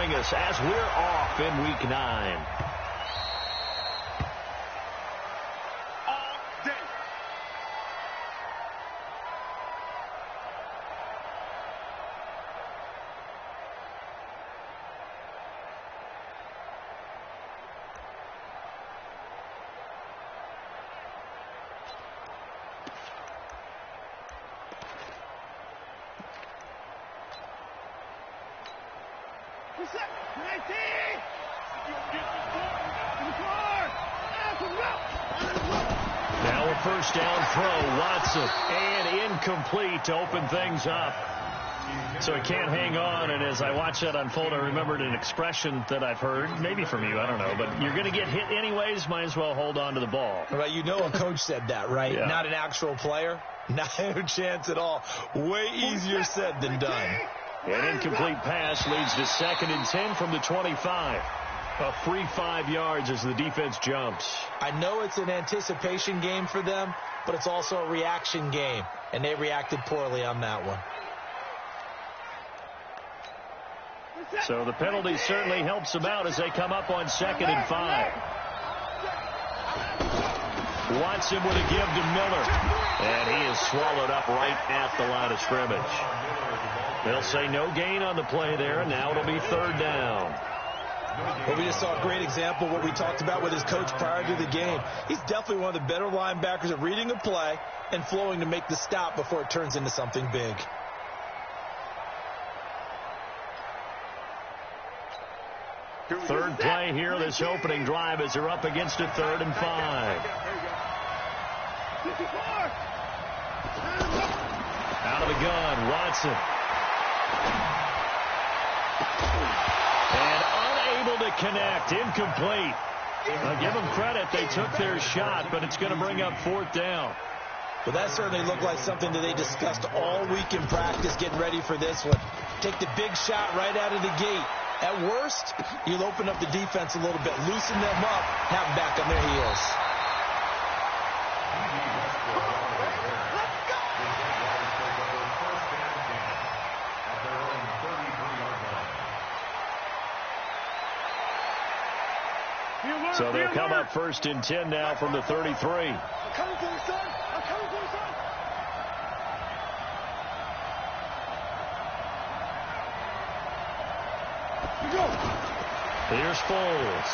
joining us as we're off in Week 9. Now a first down throw, Watson, and incomplete to open things up. So he can't hang on, and as I watch that unfold, I remembered an expression that I've heard, maybe from you, I don't know, but you're going to get hit anyways, might as well hold on to the ball. Well, you know a coach said that, right? Yeah. Not an actual player. Not a chance at all. Way easier said than done. An incomplete pass leads to 2nd and 10 from the 25. A free 5 yards as the defense jumps. I know it's an anticipation game for them, but it's also a reaction game, and they reacted poorly on that one. So the penalty certainly helps them out as they come up on 2nd and 5. Watson with a give to Miller, and he is swallowed up right at the line of scrimmage. They'll say no gain on the play there, and now it'll be 3rd down. Well, we just saw a great example of what we talked about with his coach prior to the game. He's definitely one of the better linebackers at reading a play and flowing to make the stop before it turns into something big. Third play here, this opening drive, as they're up against a 3rd and 5. Out of the gun, Watson. And unable to connect, incomplete. I'll give them credit, they took their shot, but it's going to bring up 4th down. Well, that certainly looked like something that they discussed all week in practice, getting ready for this one. Take the big shot right out of the gate. At worst, you'll open up the defense a little bit, loosen them up, have them back on their heels. So they'll come up 1st and 10 now from the 33. I'm coming for you, son. I'm coming for you, son. Here we go. Here's Foles.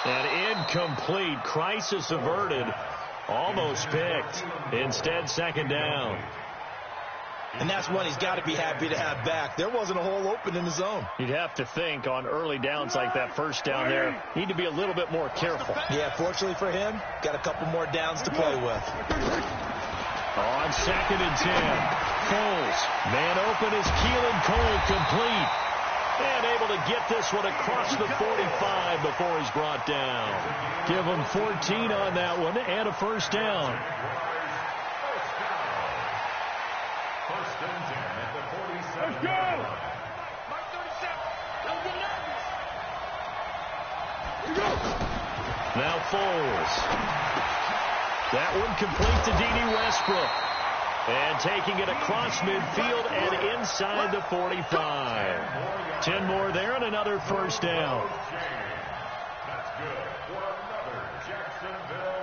And incomplete. Crisis averted. Almost picked. Instead, 2nd down. And that's one he's got to be happy to have back. There wasn't a hole open in the zone. You'd have to think on early downs like that, first down there, need to be a little bit more careful. Yeah, fortunately for him, got a couple more downs to play with. On 2nd and 10, Foles, man open is Keelan Cole, complete. And able to get this one across the 45 before he's brought down. Give him 14 on that one and a first down. Let's go. Now Foles. That one complete to D.D. Westbrook. And taking it across midfield and inside the 45. 10 more there and another first down. That's good for another Jacksonville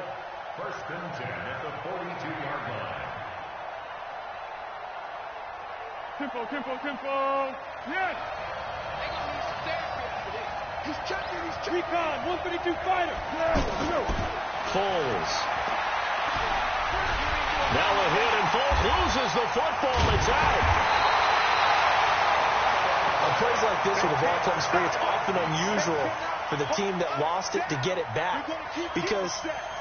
1st and 10 at the 42-yard line. Tempo. Yes. He's checking. Recon, 152 fighter. Foles. Now a hit, and Foles loses the football. It's out. On plays like this where the ball comes free, it's often unusual for the team that lost it to get it back. Because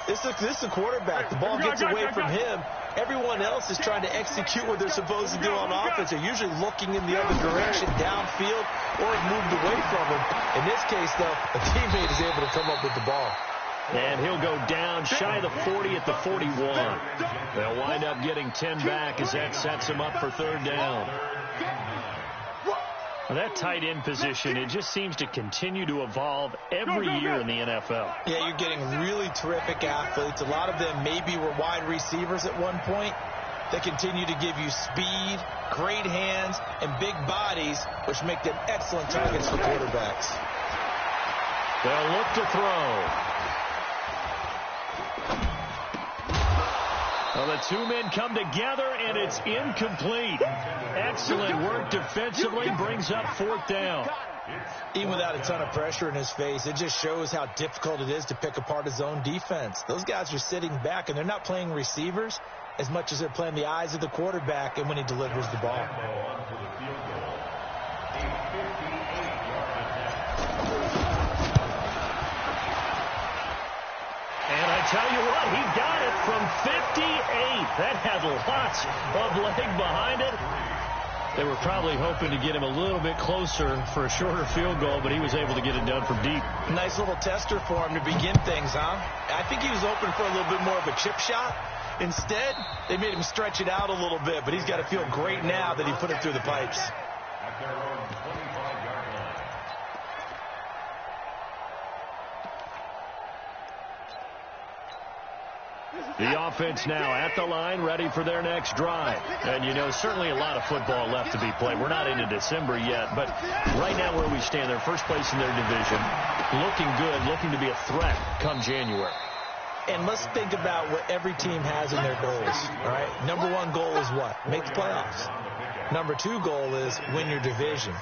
this is a quarterback. The ball gets away from him. Everyone else is trying to execute what they're supposed to do on offense. They're usually looking in the other direction, downfield, or have moved away from him. In this case, though, a teammate is able to come up with the ball. And he'll go down shy of the 40 at the 41. They'll wind up getting 10 back as that sets him up for 3rd down. Well, that tight end position, it just seems to continue to evolve every year in the NFL. Yeah, you're getting really terrific athletes. A lot of them maybe were wide receivers at one point. They continue to give you speed, great hands, and big bodies, which make them excellent targets for quarterbacks. They'll look to throw. Well, the two men come together, and it's incomplete. Excellent work defensively, brings up 4th down. Even without a ton of pressure in his face, it just shows how difficult it is to pick apart his own defense. Those guys are sitting back, and they're not playing receivers as much as they're playing the eyes of the quarterback and when he delivers the ball. And I tell you what, he got it from 58. That had lots of leg behind it. They were probably hoping to get him a little bit closer for a shorter field goal, but he was able to get it done from deep. Nice little tester for him to begin things, huh? I think he was open for a little bit more of a chip shot. Instead, they made him stretch it out a little bit, but he's got to feel great now that he put it through the pipes. At their own 25-yard line. The offense now at the line, ready for their next drive. And, you know, certainly a lot of football left to be played. We're not into December yet, but right now where we stand, they're first place in their division, looking good, looking to be a threat come January. And let's think about what every team has in their goals, all right? Number 1 goal is what? Make the playoffs. Number 2 goal is win your division.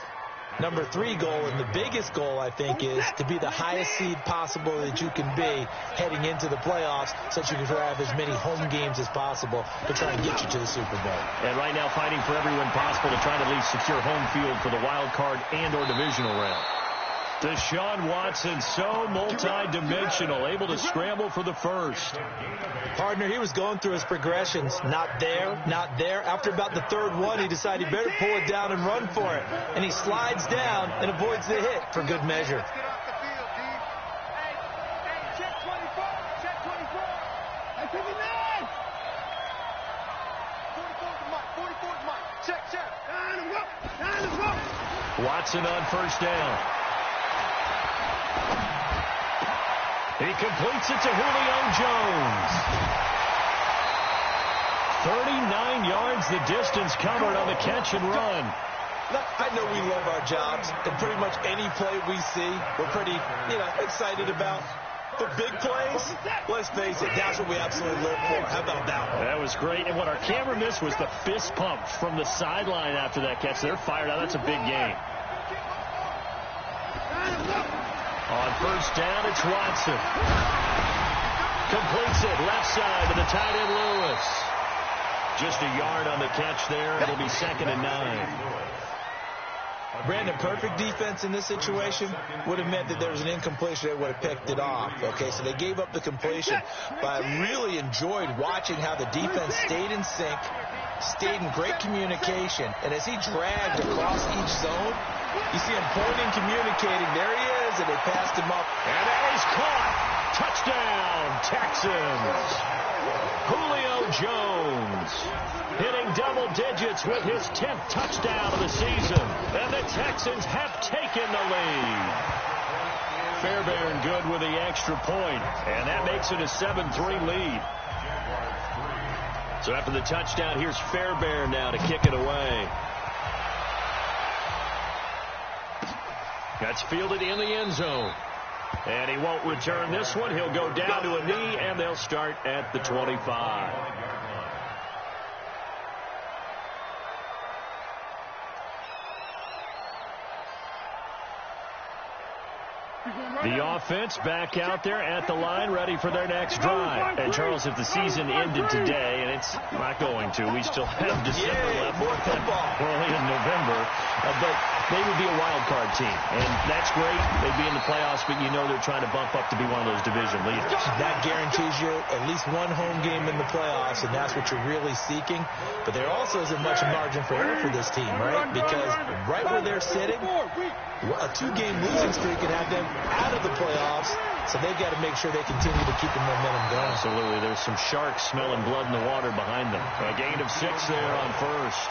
Number 3 goal, and the biggest goal, I think, is to be the highest seed possible that you can be heading into the playoffs so that you can have as many home games as possible to try and get you to the Super Bowl. And right now fighting for every win possible to try to at least secure home field for the wild card and or divisional round. Deshaun Watson, so multi-dimensional, able to scramble for the first. Partner, he was going through his progressions. Not there, not there. After about the 3rd one, he decided he better pull it down and run for it. And he slides down and avoids the hit for good measure. Let's get off the field, D. Hey, check 24. Check 24. Hey, 59. 44's Mike. 44's Mike. Check. Nine is up. Watson on first down. He completes it to Julio Jones. 39 yards the distance covered on the catch and run. I know we love our jobs, and pretty much any play we see, we're pretty, excited about. But big plays, let's face it, that's what we absolutely live for. How about that one? That was great. And what our camera missed was the fist pump from the sideline after that catch. They're fired out. That's a big game. On first down, it's Watson. Completes it left side to the tight end Lewis. Just a yard on the catch there. It'll be 2nd and 9. Brandon, perfect defense in this situation would have meant that there was an incompletion. They would have picked it off. Okay, so they gave up the completion. But I really enjoyed watching how the defense stayed in sync, stayed in great communication. And as he dragged across each zone, you see him pointing, communicating. There he is, and they passed him up. And that is caught. Touchdown, Texans. Julio Jones hitting double digits with his 10th touchdown of the season. And the Texans have taken the lead. Fairbairn good with the extra point. And that makes it a 7-3 lead. So after the touchdown, here's Fairbairn now to kick it away. That's fielded in the end zone. And he won't return this one. He'll go down to a knee, and they'll start at the 25. The offense back out there at the line, ready for their next drive. And, Charles, if the season ended today, and it's not going to, we still have December left. More football. We're only in November. But they would be a wild card team. And that's great. They'd be in the playoffs, but you know they're trying to bump up to be one of those division leaders. That guarantees you at least one home game in the playoffs, and that's what you're really seeking. But there also isn't much margin for error for this team, right? Because right where they're sitting, a 2-game losing streak can have them out of the playoffs, so they've got to make sure they continue to keep the momentum going. Absolutely. There's some sharks smelling blood in the water behind them. A gain of 6 there on first.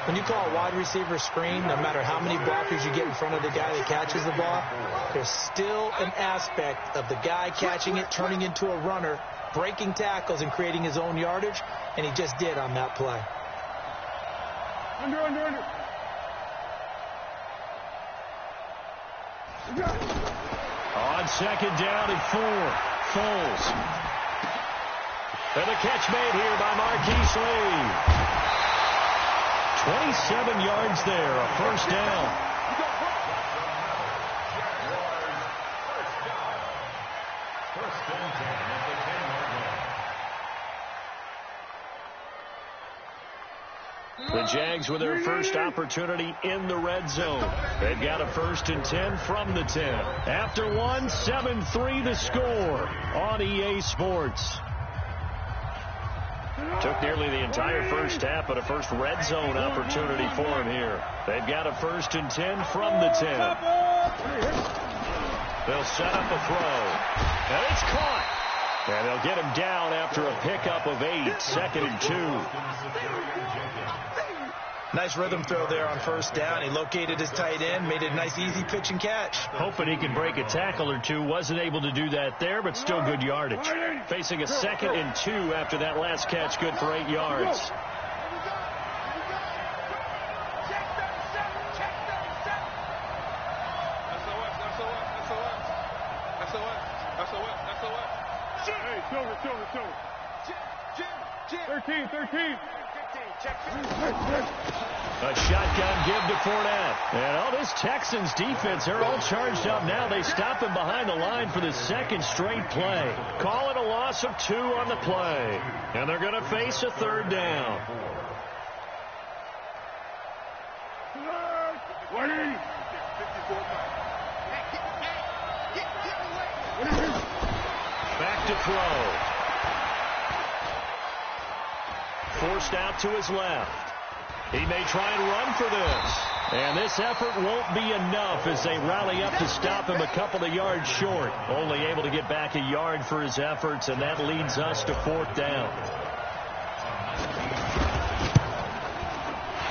When you call a wide receiver screen, no matter how many blockers you get in front of the guy that catches the ball, there's still an aspect of the guy catching it, turning into a runner, breaking tackles and creating his own yardage, and he just did on that play. Under. On second down and 4, Foles. And the catch made here by Marquise Lee. 27 yards there, a first down. First and 10 at the 10-yard line. The Jags with their first opportunity in the red zone. They've got a first and 10 from the 10. After one, 7-3 the score on EA Sports. Took nearly the entire first half, but a first red zone opportunity for him here. They've got a first and 10 from the 10. They'll set up a throw. And it's caught. And they'll get him down after a pickup of 8, second and 2. Nice rhythm throw there on first down. He located his tight end, made it a nice easy pitch and catch. Hoping he can break a tackle or two. Wasn't able to do that there, but still good yardage. Facing a second and 2 after that last catch, good for 8 yards. Jim. 13. A shotgun give to Fournette. And all this Texans defense, they're all charged up now. They stop him behind the line for the second straight play. Call it a loss of 2 on the play. And they're going to face a third down. Back to throw. Forced out to his left. He may try and run for this. And this effort won't be enough as they rally up to stop him a couple of yards short. Only able to get back a yard for his efforts, and that leads us to 4th down.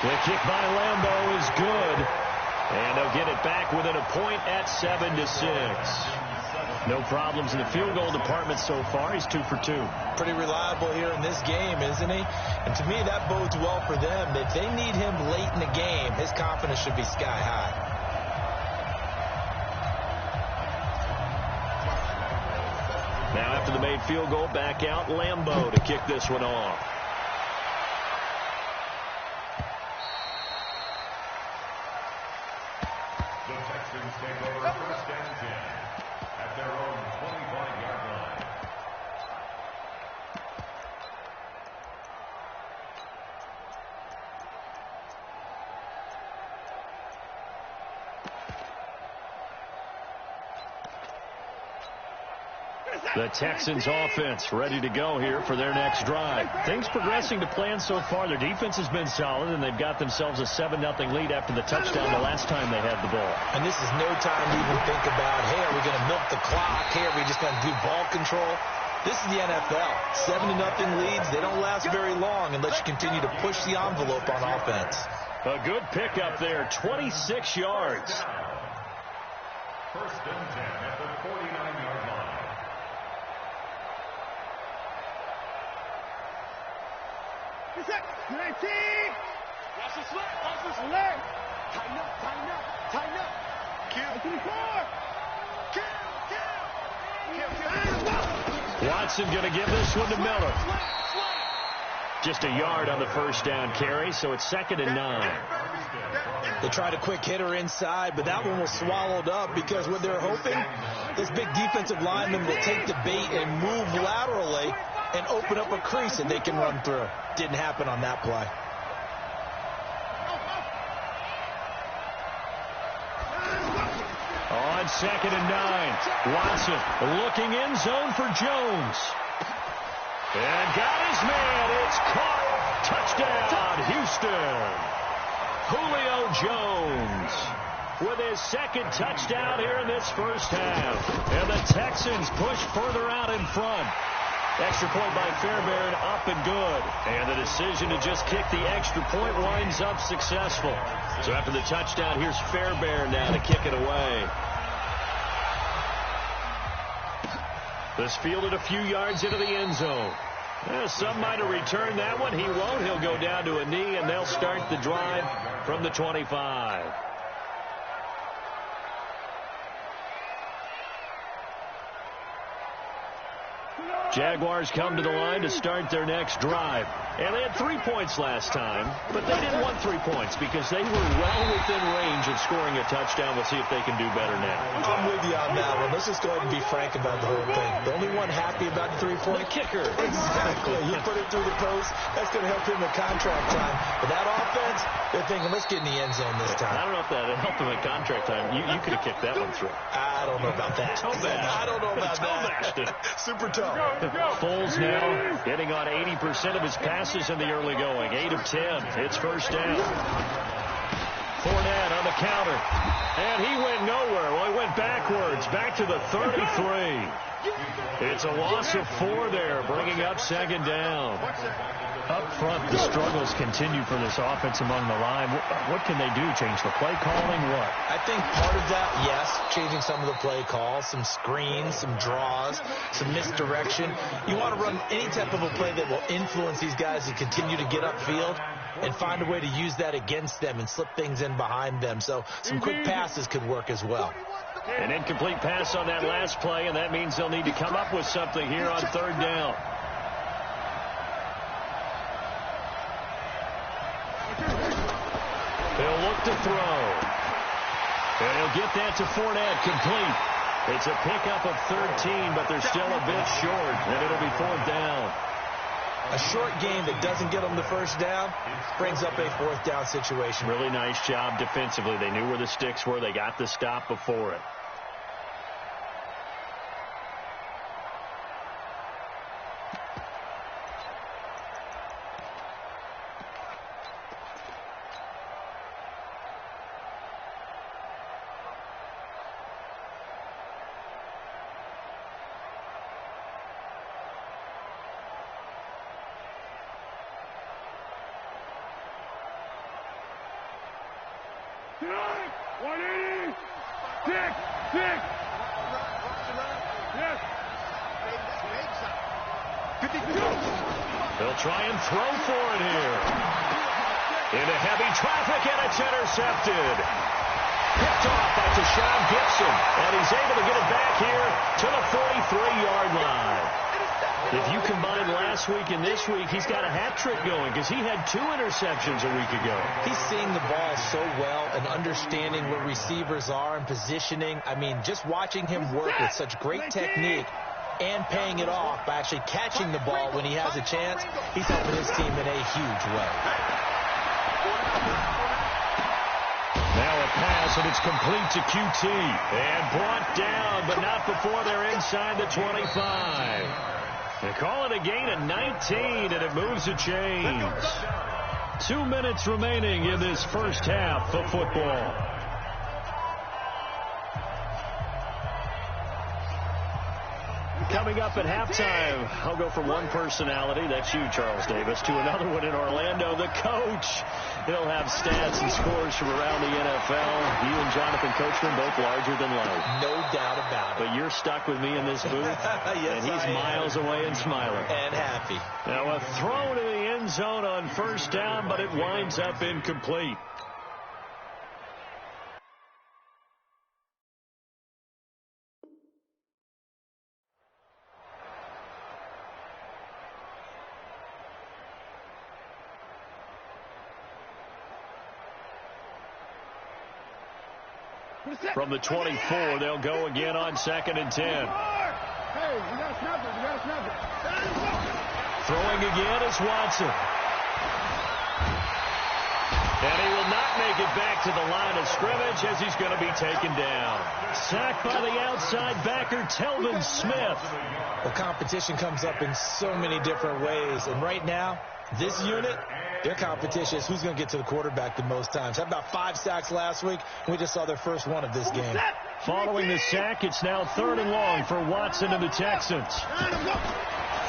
The kick by Lambeau is good. And they'll get it back within a point at 7-6. No problems in the field goal department so far. He's 2 for 2. Pretty reliable here in this game, isn't he? And to me, that bodes well for them. If they need him late in the game, his confidence should be sky high. Now after the made field goal, back out Lambeau to kick this one off. The Texans take over first and 10 at their own 25-yard line. The Texans offense ready to go here for their next drive. Things progressing to plan so far. Their defense has been solid, and they've got themselves a 7-0 lead after the touchdown the last time they had the ball. And this is no time to even think about, hey, are we going to milk the clock? Hey, are we just going to do ball control? This is the NFL. 7-0 leads. They don't last very long unless you continue to push the envelope on offense. A good pickup there, 26 yards. First and 10 at the 49-yard line. Watch the slip. Alert. Tighten up. Kill. Watson going to give this one to Miller. Just a yard on the first down carry, so it's 2nd and 9. They tried a quick hitter inside, but that one was swallowed up because what they're hoping, this big defensive lineman will take the bait and move laterally and open up a crease that they can run through. Didn't happen on that play. On 2nd and 9, Watson looking in zone for Jones. And got his man. It's caught. Touchdown, Houston. Julio Jones with his 2nd touchdown here in this first half. And the Texans push further out in front. Extra point by Fairbairn, up and good. And the decision to just kick the extra point winds up successful. So after the touchdown, here's Fairbairn now to kick it away. This fielded a few yards into the end zone. Some might have returned that one. He won't. He'll go down to a knee, and they'll start the drive from the 25. Jaguars come to the line to start their next drive. And they had 3 points last time, but they didn't want 3 points because they were well within range of scoring a touchdown. We'll see if they can do better now. I'm with you on that one. Let's just go ahead and be frank about the whole thing. The only one happy about the 3 points? The kicker. Exactly. He put it through the post. That's going to help him at contract time. But that offense, they're thinking, let's get in the end zone this time. I don't know if that helped him at contract time. You could have kicked that one through. I don't know about that. I don't know about that. Super tough. Foles now hitting on 80% of his passes in the early going. 8 of 10. It's first down. Fournette on the counter. And he went nowhere. Well, he went backwards. Back to the 33. It's a loss of 4 there, bringing up second down. Up front, the struggles continue for this offense among the line. What can they do? Change the play calling? What? I think part of that, yes, changing some of the play calls, some screens, some draws, some misdirection. You want to run any type of a play that will influence these guys to continue to get upfield and find a way to use that against them and slip things in behind them. So some quick passes could work as well. An incomplete pass on that last play, and that means they'll need to come up with something here on third down. He'll look to throw. And he'll get that to Fournette, complete. It's a pickup of 13, but they're still a bit short, and it'll be fourth down. A short game that doesn't get them the first down brings up a fourth down situation. Really nice job defensively. They knew where the sticks were. They got the stop before it. They'll try and throw for it here. Into heavy traffic, and it's intercepted. Picked off by Tashawn Gibson, and he's able to get it back here to the 43-yard line. If you combine last week and this week, he's got a hat trick going because he had 2 interceptions a week ago. He's seeing the ball so well and understanding where receivers are and positioning. I mean, just watching him work with such great technique and paying it off by actually catching the ball when he has a chance, he's helping his team in a huge way. Now a pass, and it's complete to QT. And brought down, but not before they're inside the 25. They call it a gain of 19, and it moves a chains. 2 minutes remaining in this first half of football. Coming up at halftime, I'll go from one personality, that's you, Charles Davis, to another one in Orlando, the coach. He'll have stats and scores from around the NFL. You and Jonathan Coachman, both larger than life. No doubt about it. But you're stuck with me in this booth, yes, and he's miles away and smiling. And happy. Now a throw to the end zone on first down, but it winds up incomplete. From the 24, they'll go again on 2nd and 10. Hey, you got to snap it. You got to snap it. Throwing again is Watson. And he will not make it back to the line of scrimmage as he's going to be taken down. Sacked by the outside backer, Telvin Smith. The competition comes up in so many different ways. And right now, this unit, their competition is who's going to get to the quarterback the most times. How about 5 sacks last week? We just saw their first one of this game. Following the sack, it's now 3rd and long for Watson and the Texans.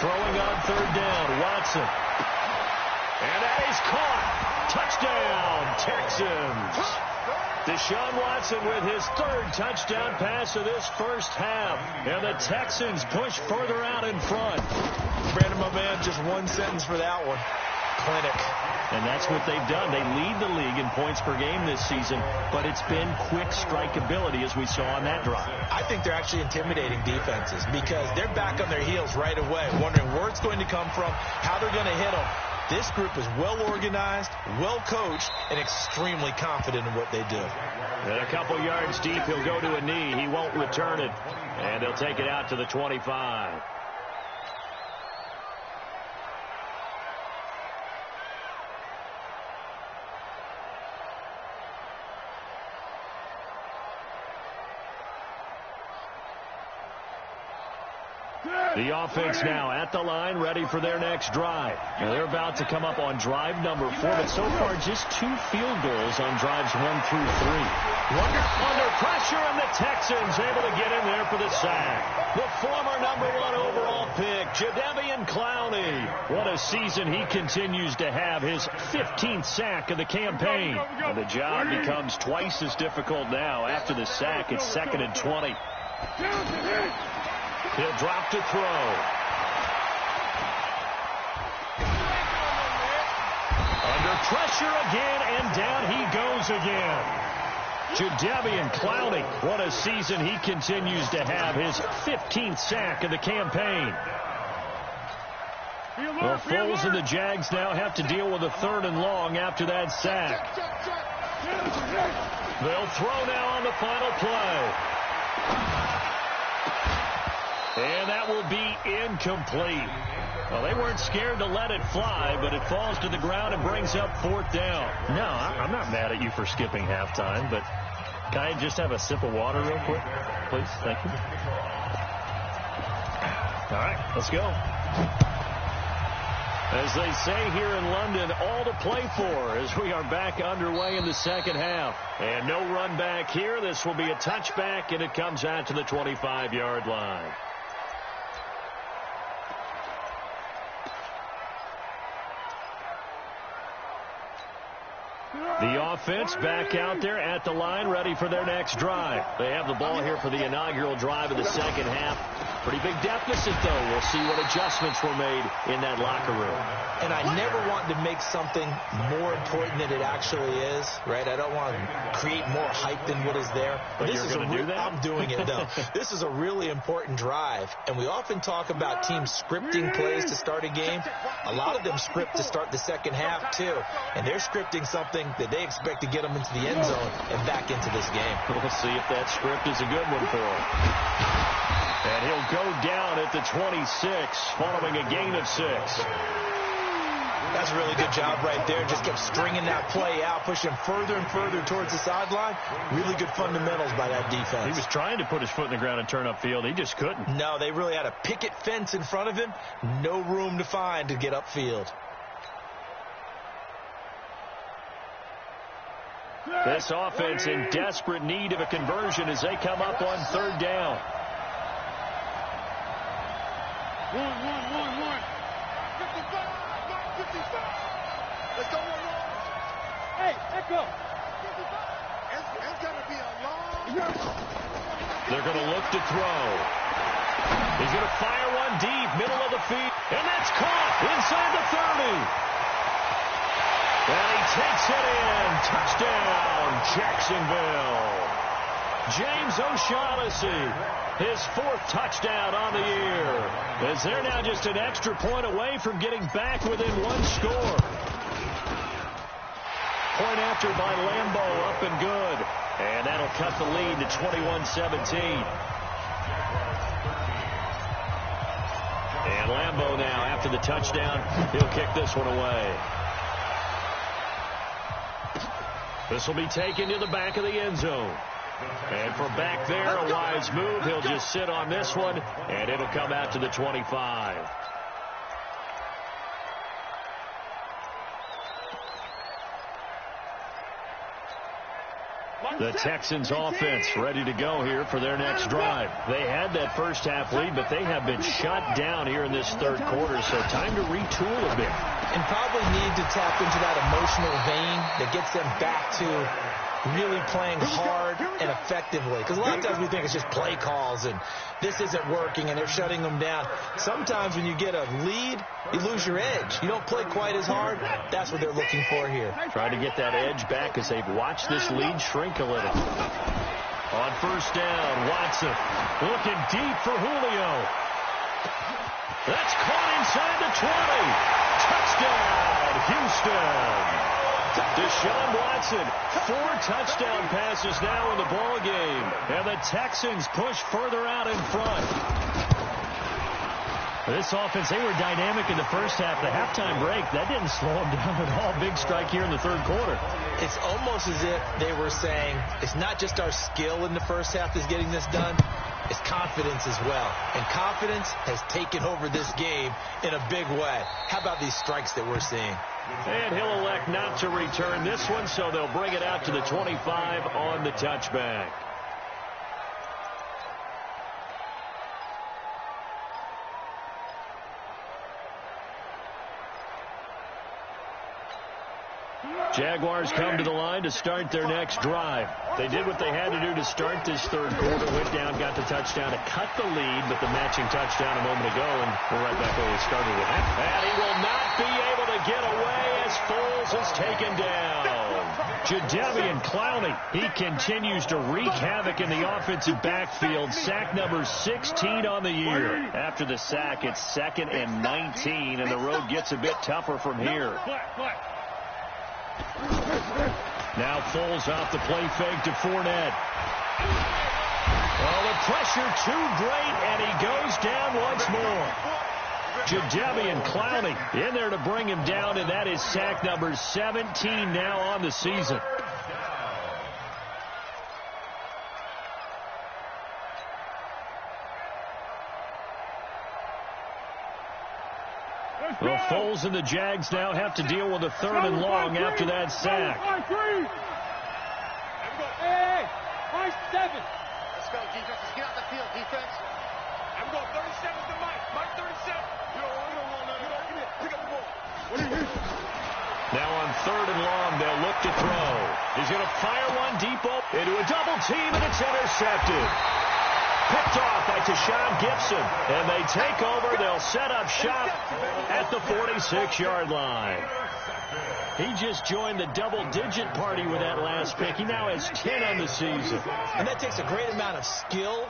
Throwing on 3rd down, Watson. And that is caught. Touchdown, Texans. Deshaun Watson with his third touchdown pass of this first half. And the Texans push further out in front. Brandon, my man, just one sentence for that one. Clinic. And that's what they've done. They lead the league in points per game this season, but it's been quick strikeability as we saw on that drive. I think they're actually intimidating defenses because they're back on their heels right away, wondering where it's going to come from, how they're going to hit them. This group is well organized, well coached, and extremely confident in what they do. And a couple yards deep, he'll go to a knee. He won't return it, and he'll take it out to the 25. The offense now at the line, ready for their next drive. Now they're about to come up on drive number 4, but so far just 2 field goals on drives 1 through 3. Under pressure, and the Texans able to get in there for the sack. The former number 1 overall pick, Jadeveon Clowney. What a season he continues to have, his 15th sack of the campaign. And the job becomes twice as difficult now. After the sack, it's 2nd and 20. He'll drop to throw. Under pressure again, and down he goes again. Jadeveon Clowney, what a season he continues to have, his 15th sack of the campaign. Well, Foles and the Jags now have to deal with a 3rd and long after that sack. They'll throw now on the final play. And that will be incomplete. Well, they weren't scared to let it fly, but it falls to the ground and brings up 4th down. No, I'm not mad at you for skipping halftime, but can I just have a sip of water real quick, please? Thank you. All right, let's go. As they say here in London, all to play for as we are back underway in the second half. And no run back here. This will be a touchback, and it comes out to the 25-yard line. The offense back out there at the line, ready for their next drive. They have the ball here for the inaugural drive of the second half. Pretty big deficit, though. We'll see what adjustments were made in that locker room. And I never want to make something more important than it actually is, right? I don't want to create more hype than what is there. But you're going to do that? I'm doing it, though. This is a really important drive, and we often talk about teams scripting plays to start a game. A lot of them script to start the second half, too. And they're scripting something that they expect to get them into the end zone and back into this game. We'll see if that script is a good one for him. And he'll go down at the 26, following a gain of 6. That's a really good job right there. Just kept stringing that play out, pushing further and further towards the sideline. Really good fundamentals by that defense. He was trying to put his foot in the ground and turn upfield. He just couldn't. No, they really had a picket fence in front of him. No room to find to get upfield. This offense in desperate need of a conversion as they come up on 3rd down. One. 55. Let's go, 1. Hey, let's go. It's going to be a long. They're going to look to throw. He's going to fire one deep, middle of the field. And that's caught inside the 30. And he takes it in. Touchdown, Jacksonville. James O'Shaughnessy, his 4th touchdown on the year. As they're now just an extra point away from getting back within 1 score. Point after by Lambeau, up and good. And that'll cut the lead to 21-17. And Lambeau now, after the touchdown, he'll kick this one away. This will be taken to the back of the end zone. And from back there, a wise move. He'll just sit on this one, and it'll come out to the 25. The Texans offense ready to go here for their next drive. They had that first half lead, but they have been shut down here in this 3rd quarter, so time to retool a bit. And probably need to tap into that emotional vein that gets them back to really playing hard and effectively. Because a lot of times we think it's just play calls and this isn't working and they're shutting them down. Sometimes when you get a lead, you lose your edge. You don't play quite as hard. That's what they're looking for here. Trying to get that edge back as they've watched this lead shrink a little. On first down, Watson looking deep for Julio. That's caught inside the 20. Touchdown, Houston. Deshaun Watson, 4 touchdown passes now in the ball game. And the Texans push further out in front. This offense, they were dynamic in the first half. The halftime break, that didn't slow them down at all. Big strike here in the third quarter. It's almost as if they were saying, it's not just our skill in the first half that's getting this done, it's confidence as well. And confidence has taken over this game in a big way. How about these strikes that we're seeing? And he'll elect not to return this one, so they'll bring it out to the 25 on the touchback. Jaguars come to the line to start their next drive. They did what they had to do to start this third quarter. Went down, got the touchdown to cut the lead, but the matching touchdown a moment ago, and we're right back where we started with that. And he will not be able to get away as Foles is taken down. Jadeveon Clowney, he continues to wreak havoc in the offensive backfield. Sack number 16 on the year. After the sack, it's 2nd and 19, and the road gets a bit tougher from here. Now Foles off the play fake to Fournette. Oh, the pressure too great, and he goes down once more. Jadeveon Clowney in there to bring him down, and that is sack number 17 now on the season. Well, Foles and the Jags now have to deal with a 3rd and long after that sack. Hey, 7. Let's go, defense. Let's get out the field, defense. I'm going 37 to Mike. Mike 37. You don't want none of that. Pick up the ball. Now on 3rd and long, they'll look to throw. He's going to fire one deep into a double team, and it's intercepted. Picked off by Tashawn Gibson, and they take over. They'll set up shop at the 46-yard line. He just joined the double-digit party with that last pick. He now has 10 on the season. And that takes a great amount of skill,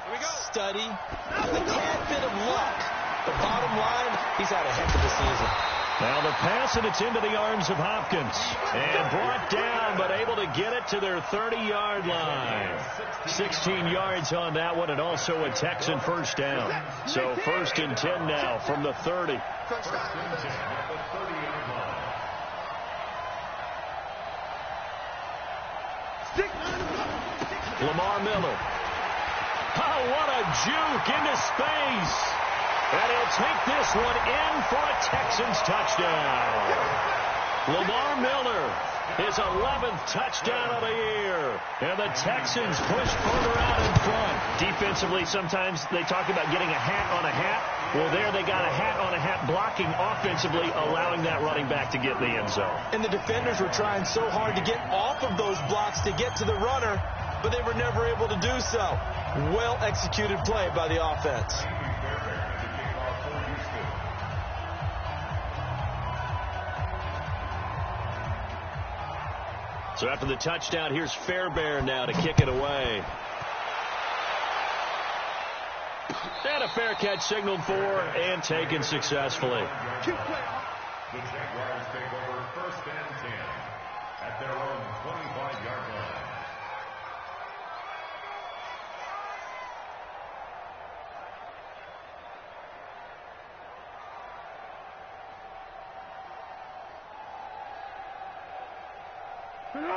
study, a tad bit of luck. But bottom line, he's had a heck of a season. Now the pass, and it's into the arms of Hopkins. And brought down, but able to get it to their 30-yard line. 16 yards on that one, and also a Texan first down. So 1st and 10 now from the 30. Lamar Miller. Oh, what a juke into space. And he'll take this one in for a Texans touchdown. Lamar Miller, his 11th touchdown of the year. And the Texans push further out in front. Defensively, sometimes they talk about getting a hat on a hat. Well, there they got a hat on a hat blocking offensively, allowing that running back to get in the end zone. And the defenders were trying so hard to get off of those blocks to get to the runner, but they were never able to do so. Well-executed play by the offense. So after the touchdown, here's Fairbairn now to kick it away. And a fair catch signaled for and taken successfully. The Jaguars take over 1st and 10 at their own 25-yard line.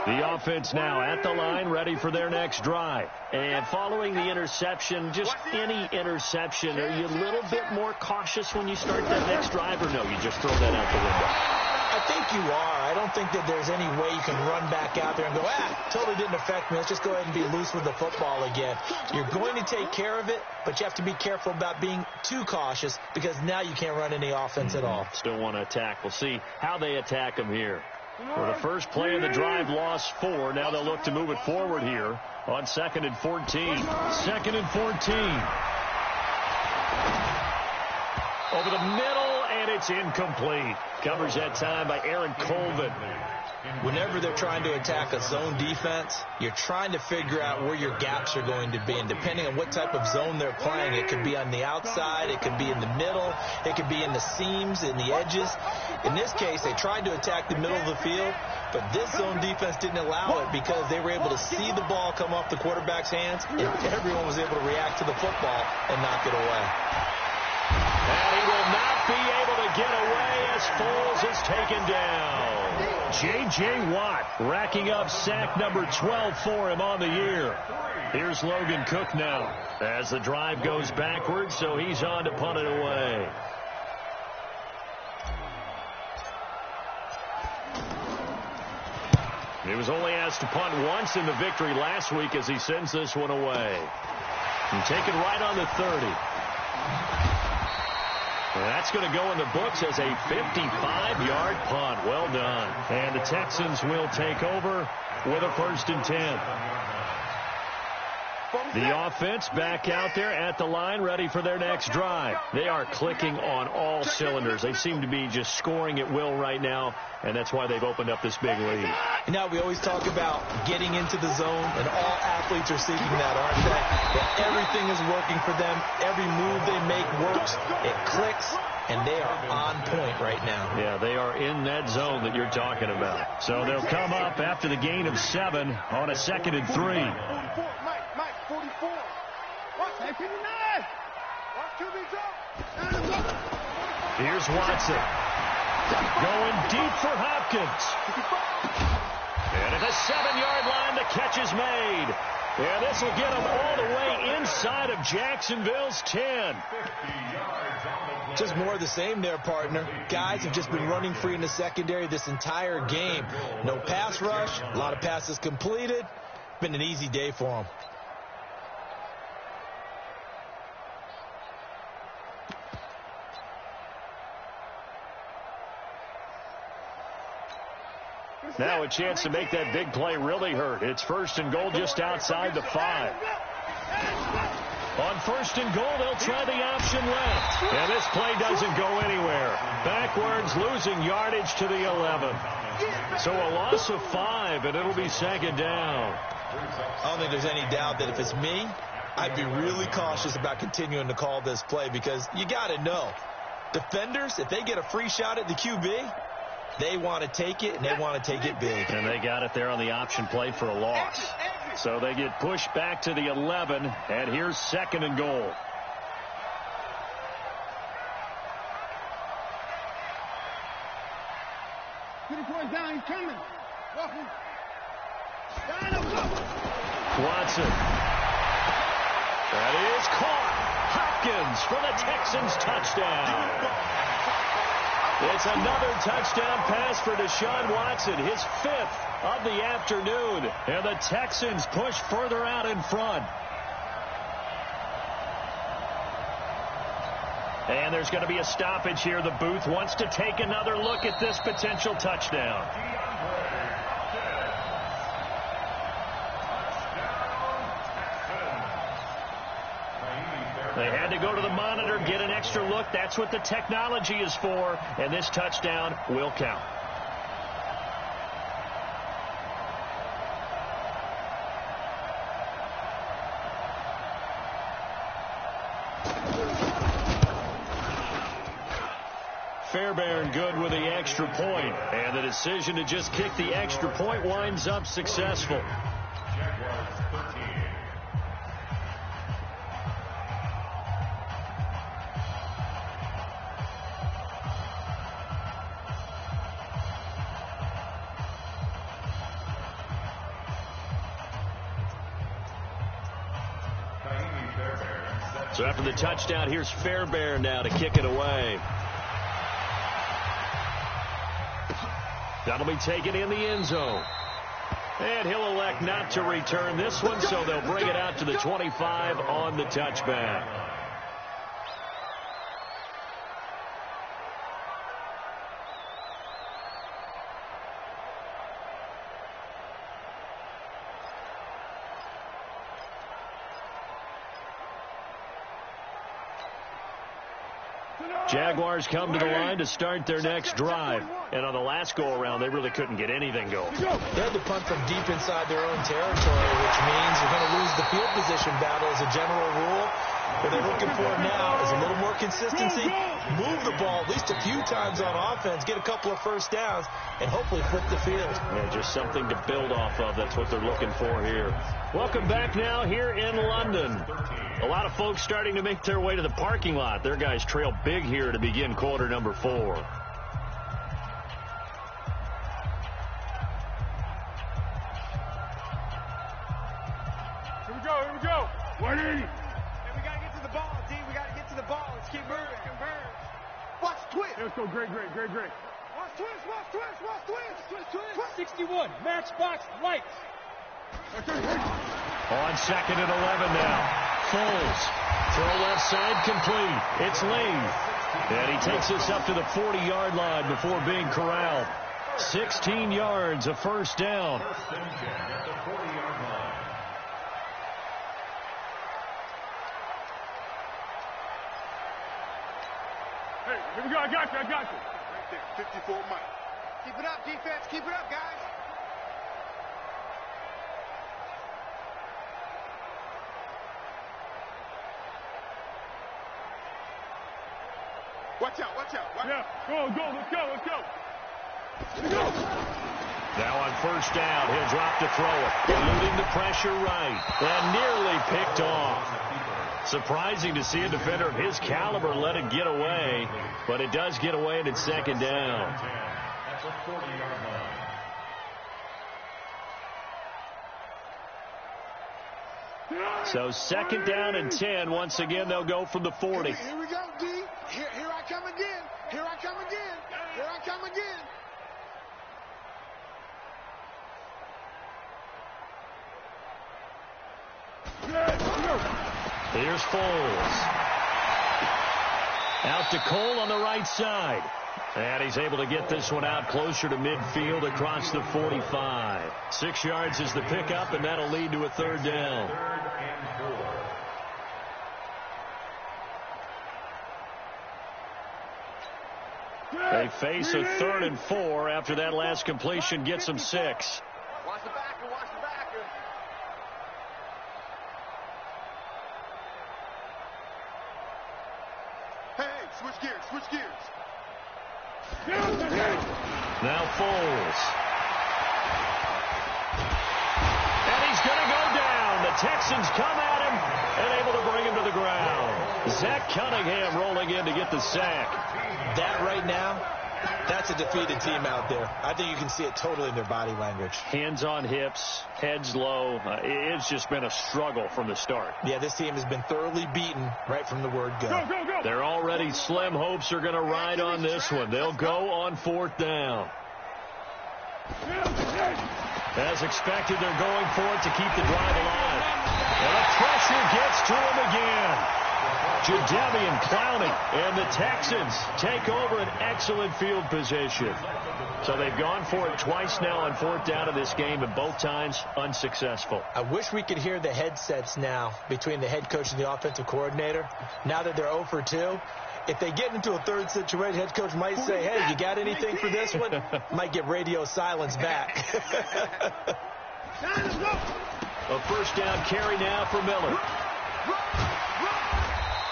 The offense now at the line, ready for their next drive. And following the interception, just any interception, are you a little bit more cautious when you start that next drive, or no, you just throw that out the window? I think you are. I don't think that there's any way you can run back out there and go, totally didn't affect me. Let's just go ahead and be loose with the football again. You're going to take care of it, but you have to be careful about being too cautious because now you can't run any offense at all. Still want to attack. We'll see how they attack them here. For the first play of the drive, lost 4. Now they'll look to move it forward here on 2nd and 14. 2nd and 14. Over the middle, and it's incomplete. Covers that time by Aaron Colvin. Whenever they're trying to attack a zone defense, you're trying to figure out where your gaps are going to be. And depending on what type of zone they're playing, it could be on the outside, it could be in the middle, it could be in the seams, in the edges. In this case, they tried to attack the middle of the field, but this zone defense didn't allow it because they were able to see the ball come off the quarterback's hands, and everyone was able to react to the football and knock it away. And he will not be able to get away as Foles is taken down. J.J. Watt racking up sack number 12 for him on the year. Here's Logan Cook now as the drive goes backwards, so he's on to punt it away. He was only asked to punt once in the victory last week as he sends this one away. And taken right on the 30. That's going to go in the books as a 55-yard punt. Well done. And the Texans will take over with a 1st and 10. The offense back out there at the line, ready for their next drive. They are clicking on all cylinders. They seem to be just scoring at will right now, and that's why they've opened up this big lead. Now, we always talk about getting into the zone, and all athletes are seeking that, aren't they? That everything is working for them. Every move they make works. It clicks, and they are on point right now. Yeah, they are in that zone that you're talking about. So they'll come up after the gain of 7 on a 2nd and 3. Mike, 44. Watch, 59. Watch QB jump. Here's Watson. Going deep for Hopkins. And at the 7-yard line, the catch is made. And this will get them all the way inside of Jacksonville's 10. Just more of the same there, partner. Guys have just been running free in the secondary this entire game. No pass rush, a lot of passes completed. Been an easy day for them. Now a chance to make that big play really hurt. It's 1st and goal just outside the 5. On 1st and goal, they'll try the option left. And this play doesn't go anywhere. Backwards, losing yardage to the 11. So a loss of 5, and it'll be 2nd down. I don't think there's any doubt that if it's me, I'd be really cautious about continuing to call this play because you got to know, defenders, if they get a free shot at the QB, they want to take it, and they want to take it big. And they got it there on the option play for a loss. So they get pushed back to the 11, and here's 2nd and goal. Down, he's coming. Watson. That is caught. Hopkins for the Texans touchdown. It's another touchdown pass for Deshaun Watson, his 5th of the afternoon. And the Texans push further out in front. And there's going to be a stoppage here. The booth wants to take another look at this potential touchdown. They had to go to the monitor, get an extra look. That's what the technology is for. And this touchdown will count. Fairbairn good with the extra point. And the decision to just kick the extra point winds up successful. So after the touchdown, here's Fairbairn now to kick it away. That'll be taken in the end zone. And he'll elect not to return this one, so they'll bring it out to the 25 on the touchback. Jaguars come to the line to start their next drive. And on the last go-around, they really couldn't get anything going. They had to punt from deep inside their own territory, which means you're going to lose the field position battle as a general rule. What they're looking for now is a little more consistency, move the ball at least a few times on offense, get a couple of first downs, and hopefully flip the field. Yeah, just something to build off of. That's what they're looking for here. Welcome back now here in London. A lot of folks starting to make their way to the parking lot. Their guys trail big here to begin quarter number 4. Here we go. 180. And we got to get to the ball, D. We got to get to the ball. Let's keep moving. Converge. Watch twist. Let's go. Great. Watch twist. 61. Matchbox lights. On second and 11 now. Foles. Throw left side complete. It's Lee. And he takes us up to the 40-yard line before being corralled. 16 yards, a first down. First and 10 at the 40-yard line. Hey, here we go. I got you. Right there. 54 Mike. Keep it up, defense. Keep it up, guys. Watch out. Yeah, let's go. Now on first down, he'll drop to throw it. Eluding the pressure right. And nearly picked off. Surprising to see a defender of his caliber let it get away. But it does get away, and it's second down. That's a 40-yard line. So second down and 10. Once again, they'll go from the 40. Here we go, D. Here I come again. Here I come again. Here's Foles. Out to Cole on the right side. And he's able to get this one out closer to midfield across the 45. 6 yards is the pickup, and that'll lead to a third down. Third and 4. They face a 3rd and 4 after that last completion gets them 6. Watch the backer. Hey, switch gears. Now Foles. And he's going to go down. The Texans come at him and able to bring him to the ground. Zach Cunningham rolling in to get the sack. That right now, that's a defeated team out there. I think you can see it totally in their body language. Hands on hips, heads low. It's just been a struggle from the start. Yeah, this team has been thoroughly beaten right from the word go. Go. They're already slim hopes are going to ride on this one. They'll go on 4th down. As expected, they're going for it to keep the drive alive. And the pressure gets to him again. Jadeveon Clowney and the Texans take over an excellent field position. So they've gone for it twice now on 4th down of this game, and both times unsuccessful. I wish we could hear the headsets now between the head coach and the offensive coordinator. Now that they're 0 for 2, if they get into a third situation, head coach might say, hey, you got anything for this one? Might get radio silence back. A first down carry now for Miller.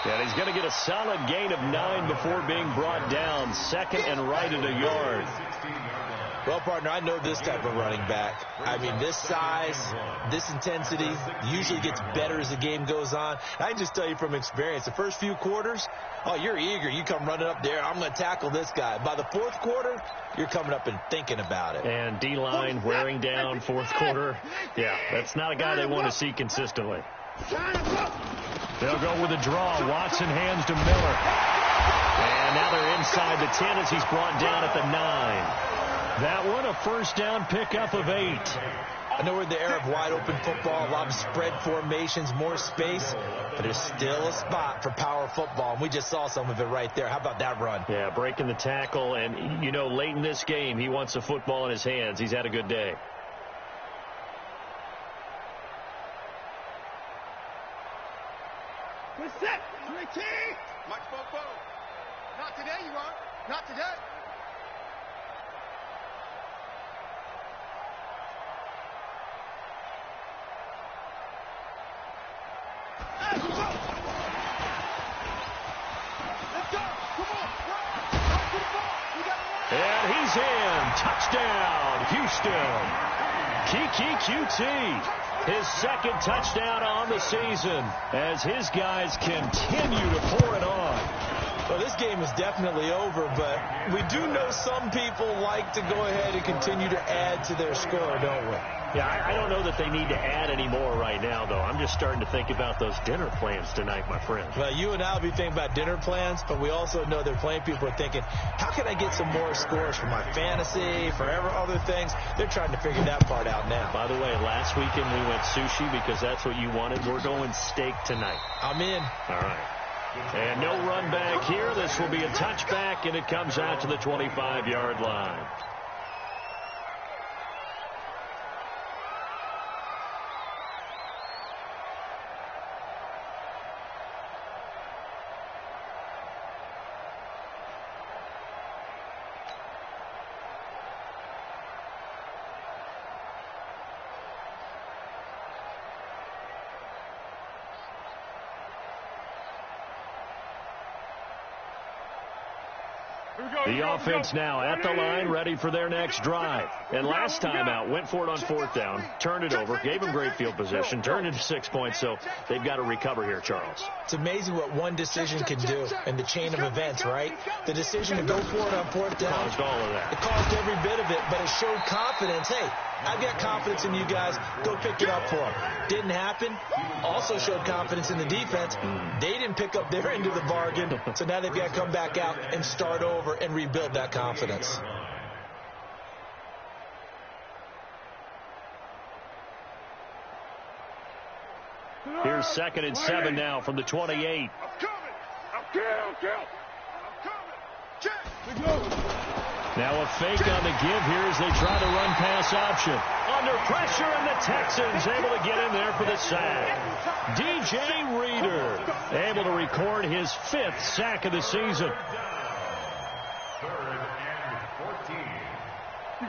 And he's going to get a solid gain of 9 before being brought down. 2nd and right at a yard. Well, partner, I know this type of running back. I mean, this size, this intensity usually gets better as the game goes on. I can just tell you from experience, the first few quarters, oh, you're eager. You come running up there, I'm going to tackle this guy. By the 4th quarter, you're coming up and thinking about it. And D-line wearing down 4th quarter. Yeah, that's not a guy they want to see consistently. They'll go with a draw. Watson hands to Miller. And now they're inside the 10 as he's brought down at the 9. That one, a first down pickup of 8. I know we're in the era of wide-open football, a lot of spread formations, more space, but there's still a spot for power football, and we just saw some of it right there. How about that run? Yeah, breaking the tackle, and, you know, late in this game, he wants the football in his hands. He's had a good day. We're set. Ricky. Mike Bobo. Not today, you aren't. Not today. And he's in. Touchdown, Houston. Kiki QT. His second touchdown on the season as his guys continue to pour it on. Well, this game is definitely over, but we do know some people like to go ahead and continue to add to their score, don't we? Yeah, I don't know that they need to add any more right now, though. I'm just starting to think about those dinner plans tonight, my friend. Well, you and I will be thinking about dinner plans, but we also know that playing people are thinking, how can I get some more scores for my fantasy, for other things? They're trying to figure that part out now. By the way, last weekend we went sushi because that's what you wanted. We're going steak tonight. I'm in. All right. And no run back here. This will be a touchback, and it comes out to the 25-yard line. The offense now at the line, ready for their next drive. And last time out, went for it on fourth down, turned it over, gave them great field position, turned into 6 points, so they've got to recover here, Charles. It's amazing what one decision can do in the chain of events, right? The decision to go for it on fourth down. Caused all of that. It caused every bit of it, but it showed confidence. Hey, I've got confidence in you guys. Go pick it up for them. Didn't happen. Also showed confidence in the defense. They didn't pick up their end of the bargain, so now they've got to come back out and start over and rebuild that confidence. Here's 2nd and 7 now from the 28. I'm coming. I'm coming. Check. Now a fake on the give here as they try to run pass option. Under pressure, and the Texans able to get in there for the sack. DJ Reader able to record his 5th sack of the season.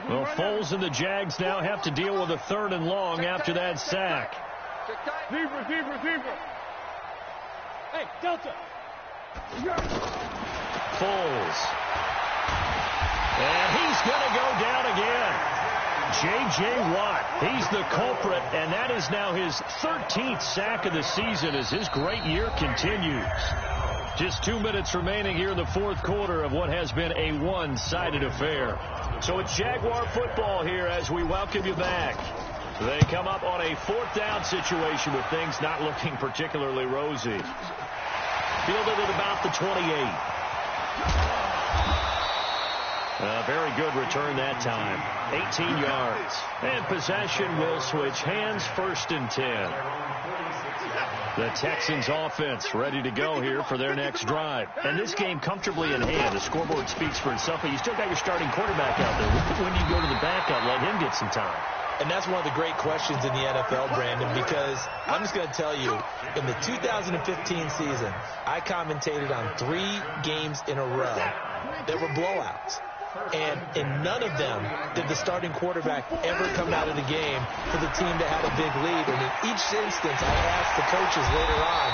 Well, Foles and the Jags now have to deal with a 3rd and long after that sack. Receiver. Hey, Delta. Foles. And he's going to go down again. J.J. Watt, he's the culprit, and that is now his 13th sack of the season as his great year continues. Just 2 minutes remaining here in the fourth quarter of what has been a one-sided affair. So it's Jaguar football here as we welcome you back. They come up on a 4th down situation with things not looking particularly rosy. Fielded at about the 28. A very good return that time. 18 yards. And possession will switch hands, 1st and 10. The Texans offense ready to go here for their next drive. And this game comfortably in hand. The scoreboard speaks for itself, but you still got your starting quarterback out there. When do you go to the backup? Let him get some time. And that's one of the great questions in the NFL, Brandon, because I'm just going to tell you, in the 2015 season, I commentated on 3 games in a row that were blowouts. And in none of them did the starting quarterback ever come out of the game for the team that had a big lead. And in each instance, I asked the coaches later on,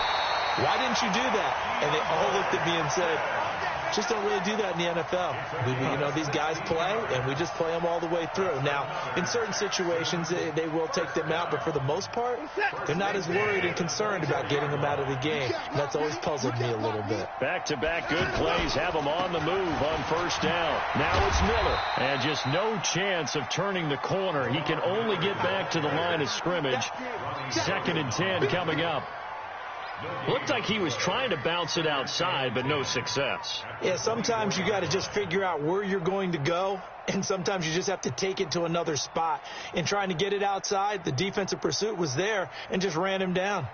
why didn't you do that? And they all looked at me and said, just don't really do that in the NFL. These guys play, and we just play them all the way through. Now, in certain situations, they will take them out, but for the most part, they're not as worried and concerned about getting them out of the game. And that's always puzzled me a little bit. Back-to-back good plays have them on the move on 1st down. Now it's Miller, and just no chance of turning the corner. He can only get back to the line of scrimmage. 2nd and 10 coming up. Looked like he was trying to bounce it outside, but no success. Yeah, sometimes you got to just figure out where you're going to go, and sometimes you just have to take it to another spot. In trying to get it outside, the defensive pursuit was there and just ran him down.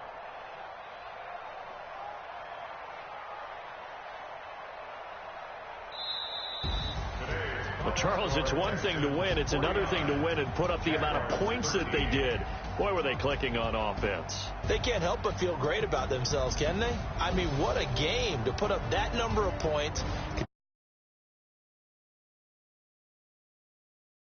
Well, Charles, it's one thing to win. It's another thing to win and put up the amount of points that they did. Boy, were they clicking on offense. They can't help but feel great about themselves, can they? I mean, what a game to put up that number of points.